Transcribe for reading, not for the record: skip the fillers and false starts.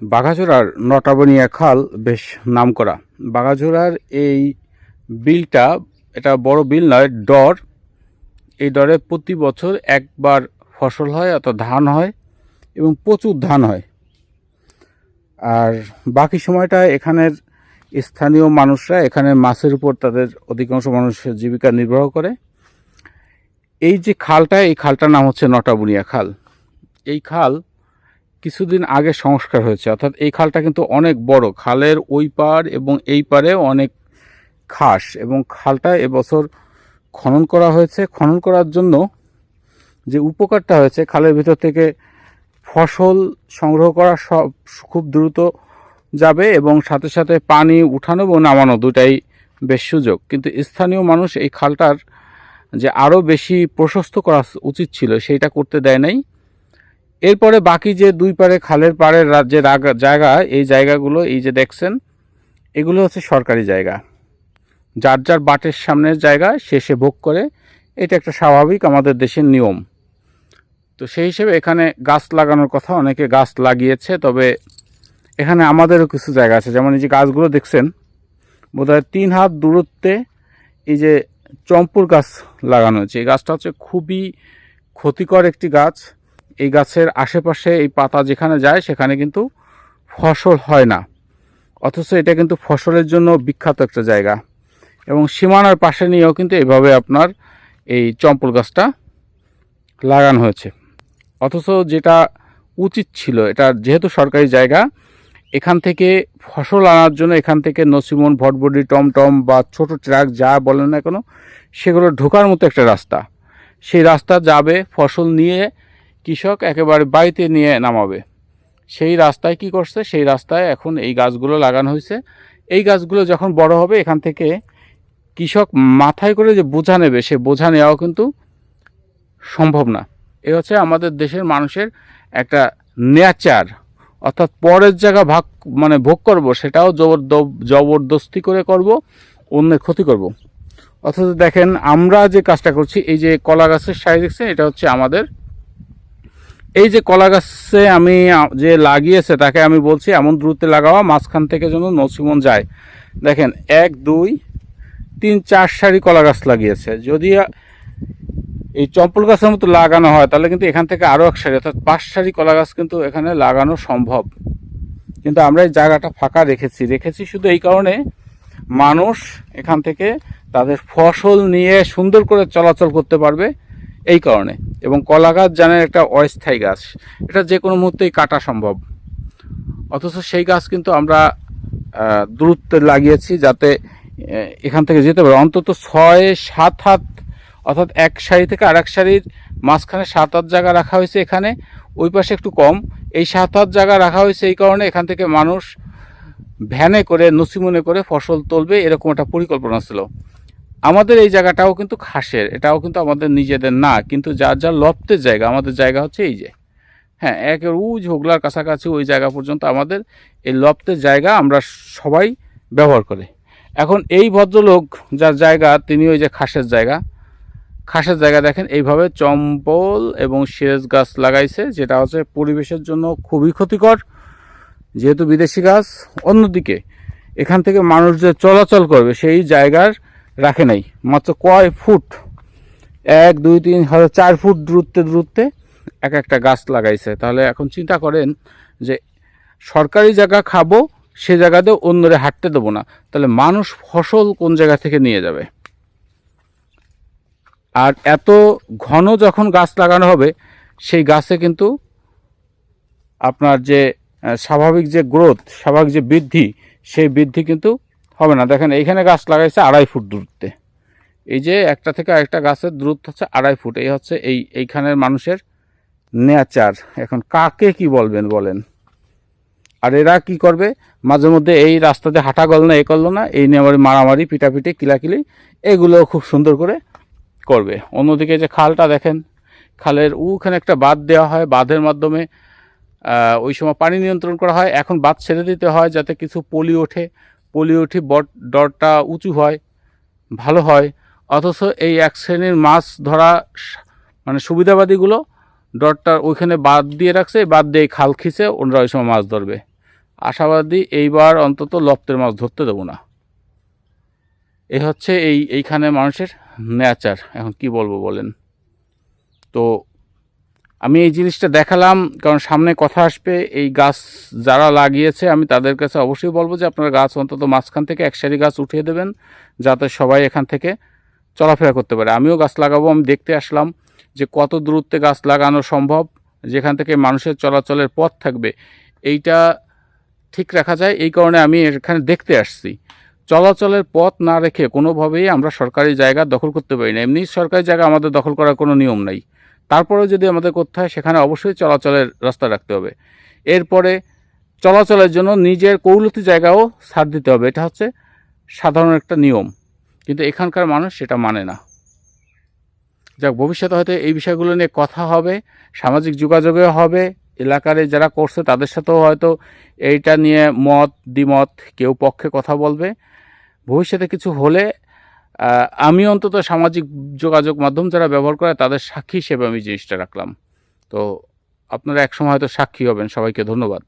বাঘাঝোড়ার নটাবনিয়া খাল বেশ নামকরা। বাঘাঝোড়ার এই বিলটা, এটা বড় বিল নয়, ডর। এই ডরে প্রতি বছর একবার ফসল হয়, অর্থাৎ ধান হয় এবং প্রচুর ধান হয়। আর বাকি সময়টা এখানের স্থানীয় মানুষরা এখানে মাছের উপর তাদের অধিকাংশ মানুষ জীবিকা নির্বাহ করে। এই যে খালটা, এই খালটার নাম হচ্ছে নটাবনিয়া খাল। এই খাল কিছুদিন আগে সংস্কার হয়েছে, অর্থাৎ এই খালটা কিন্তু অনেক বড়। খালের ওই পার এবং এই পারে অনেক খাস, এবং খালটা এবছর খনন করা হয়েছে। খনন করার জন্য যে উপকারটা হয়েছে, খালের ভিতর থেকে ফসল সংগ্রহ করা সব খুব দ্রুত যাবে এবং সাথে সাথে পানি উঠানো এবং নামানো দুটাই বেশ সুযোগ। কিন্তু স্থানীয় মানুষ এই খালটার যে আরও বেশি প্রশস্ত করা উচিত ছিল সেইটা করতে দেয় নাই। এরপরে বাকি যে দুই পারে খালের পাড়ের যে জায়গা, এই জায়গাগুলো এই যে দেখছেন, এগুলো হচ্ছে সরকারি জায়গা। যার যার বাটের সামনের জায়গা শেষে ভোগ করে, এটা একটা স্বাভাবিক আমাদের দেশের নিয়ম। তো সেই হিসেবে এখানে গাছ লাগানোর কথা, অনেকে গাছ লাগিয়েছে। তবে এখানে আমাদেরও কিছু জায়গা আছে, যেমন এই যে গাছগুলো দেখছেন, বোধহয় 3 হাত দূরত্বে এই যে চম্পুর গাছ লাগানো হয়েছে। এই গাছটা হচ্ছে খুবই ক্ষতিকর একটি গাছ। এই গাছের আশেপাশে এই পাতা যেখানে যায় সেখানে কিন্তু ফসল হয় না, অথচ এটা কিন্তু ফসলের জন্য বিখ্যাত একটা জায়গা। এবং সীমানার পাশে নিয়েও কিন্তু এইভাবে আপনার এই চম্পল গাছটা লাগানো হয়েছে। অথচ যেটা উচিত ছিল, এটা যেহেতু সরকারি জায়গা, এখান থেকে ফসল আনার জন্য এখান থেকে নসিমন, ভটভটি, টমটম বা ছোট ট্রাক যা বলেন না কেন, সেগুলো ঢোকার মতো একটা রাস্তা। সেই রাস্তা যাবে, ফসল নিয়ে কৃষক একেবারে বাড়িতে নিয়ে নামাবে। সেই রাস্তায় কি করছে, সেই রাস্তায় এখন এই গাছগুলো লাগানো হয়েছে। এই গাছগুলো যখন বড় হবে, এখান থেকে কৃষক মাথায় করে যে বোঝা নেবে, সে বোঝা নেওয়াও কিন্তু সম্ভব না। এ হচ্ছে আমাদের দেশের মানুষের একটা নেচার, অর্থাৎ পরের জায়গা ভোগ করব, সেটাও জবরদস্তি করে করব, অন্যের ক্ষতি করব। অথচ দেখেন আমরা যে কাজটা করছি, এই যে কলা গাছের সাইজ দেখছেন, এটা হচ্ছে আমাদের। এই যে কলা গাছে আমি যে লাগিয়েছে তাকে আমি বলছি এমন দূরত্বে লাগাওয়া মাঝখান থেকে যেন নসিমন যায়। দেখেন 1 2 3 4 সারি কলা গাছ লাগিয়েছে। যদি এই চম্পল গাছের মতো লাগানো হয় তাহলে কিন্তু এখান থেকে আরও 1 সারি, অর্থাৎ 5 সারি কলা গাছ কিন্তু এখানে লাগানো সম্ভব। কিন্তু আমরা এই জায়গাটা ফাঁকা রেখেছি শুধু এই কারণে, মানুষ এখান থেকে তাদের ফসল নিয়ে সুন্দর করে চলাচল করতে পারবে এই কারণে। এবং কলা গাছ জানেন একটা অস্থায়ী গাছ, এটা যে কোনো মুহূর্তেই কাটা সম্ভব। অথচ সেই গাছ কিন্তু আমরা দূরত্বে লাগিয়েছি যাতে এখান থেকে যেতে পারে অন্তত 6-7 হাত, অর্থাৎ এক সারি থেকে আরেক সারির মাঝখানে 7-8 জায়গা রাখা হয়েছে। এখানে ওই পাশে একটু কম, এই 7-8 জায়গা রাখা হয়েছে এই কারণে এখান থেকে মানুষ ভ্যানে করে, নসিমনে করে ফসল তুলবে, এরকম একটা পরিকল্পনা ছিল। আমাদের এই জায়গাটাও কিন্তু খাসের, এটাও কিন্তু আমাদের নিজেদের না, কিন্তু যার যার লপ্তের জায়গা। আমাদের জায়গা হচ্ছে এই যে, হ্যাঁ, একের ঝোগলার কাছাকাছি ওই জায়গা পর্যন্ত আমাদের এই লপ্তের জায়গা, আমরা সবাই ব্যবহার করি। এখন এই ভদ্রলোক যার জায়গা, তিনি ওই যে খাসের জায়গা দেখেন এইভাবে চম্পল এবং সিরাজ গাছ লাগাইছে, যেটা হচ্ছে পরিবেশের জন্য খুবই ক্ষতিকর, যেহেতু বিদেশি গাছ। অন্যদিকে এখান থেকে মানুষ যে চলাচল করবে সেই জায়গার রাখে নাই, মাত্র কয় ফুট, 1 2 3 হয়তো 4 ফুট দূরত্বে এক একটা গাছ লাগাইছে। তাহলে এখন চিন্তা করেন যে সরকারি জায়গা খাবো, সে জায়গাতেও অন্যরে হাঁটতে দেবো না, তাহলে মানুষ ফসল কোন জায়গা থেকে নিয়ে যাবে? আর এত ঘন যখন গাছ লাগানো হবে, সেই গাছে কিন্তু আপনার যে স্বাভাবিক যে গ্রোথ, স্বাভাবিক যে বৃদ্ধি, সেই বৃদ্ধি কিন্তু হবে না। দেখেন এইখানে গাছ লাগাইছে 2.5 ফুট দূরত্বে, এই যে একটা থেকে আরেকটা গাছের দূরত্ব হচ্ছে 2.5 ফুট। এই হচ্ছে এইখানের মানুষের নেচার। এখন কাকে কি বলেন? আর এরা কি করবে, মাঝে মধ্যে এই রাস্তাতে হাঁটা গেল না, করলো না, এই নিয়ে আবার মারামারি, পিটাপিটি, কিলাকিলি, এগুলো খুব সুন্দর করে করবে। অন্যদিকে যে খালটা দেখেন, খালের ওখানে একটা বাঁধ দেওয়া হয়, বাঁধের মাধ্যমে ওই সময় পানি নিয়ন্ত্রণ করা হয়। এখন বাঁধ ছেড়ে দিতে হয় যাতে কিছু পলি ওঠে, ডরটা উঁচু হয়, ভালো হয়। অথচ এই এক শ্রেণীর মাছ ধরা মানে সুবিধাবাদীগুলো ডরটা ওইখানে বাদ দিয়ে রাখছে, বাদ দিয়ে খাল খিচে ওনারা ওই সময় মাছ ধরবে। আশাবাদী এইবার অন্তত লপ্তের মাছ ধরতে দেবো না। এই হচ্ছে এইখানে মানুষের নেচার। এখন কি বলবো বলেন। তো আমি এই জিনিসটা দেখালাম কারণ সামনে কথা আসবে। এই গাছ যারা লাগিয়েছে আমি তাদের কাছে অবশ্যই বলবো যে আপনারা গাছ অন্তত মাঝখান থেকে এক সারি গাছ উঠিয়ে দেবেন, যাতে সবাই এখান থেকে চলাফেরা করতে পারে। আমিও গাছ লাগাবো। আমি দেখতে আসলাম যে কত দূরত্বে গাছ লাগানো সম্ভব, যেখান থেকে মানুষের চলাচলের পথ থাকবে, এইটা ঠিক রাখা যায়। এই কারণে আমি এখানে দেখতে আসছি। চলাচলের পথ না রেখে কোনোভাবেই আমরা সরকারি জায়গা দখল করতে পারি না। এমনি সরকারি জায়গা আমাদের দখল করার কোনো নিয়ম নাই। তারপরেও যদি আমাদের করতে হয়, সেখানে অবশ্যই চলাচলের রাস্তা রাখতে হবে। এরপরে চলাচলের জন্য নিজের কৌলতি জায়গাও ছাড় দিতে হবে। এটা হচ্ছে সাধারণ একটা নিয়ম, কিন্তু এখানকার মানুষ সেটা মানে না। যাক, ভবিষ্যতে হয়তো এই বিষয়গুলো নিয়ে কথা হবে, সামাজিক যোগাযোগেও হবে। এলাকার যারা করছে তাদের সাথেও হয়তো এইটা নিয়ে মত দ্বিমত, কেউ পক্ষে কথা বলবে। ভবিষ্যতে কিছু হলে আমি অন্তত সামাজিক যোগাযোগ মাধ্যম যারা ব্যবহার করে তাদের সাক্ষী হিসেবে আমি জিনিসটা রাখলাম। তো আপনারা একসময় হয়তো সাক্ষী হবেন। সবাইকে ধন্যবাদ।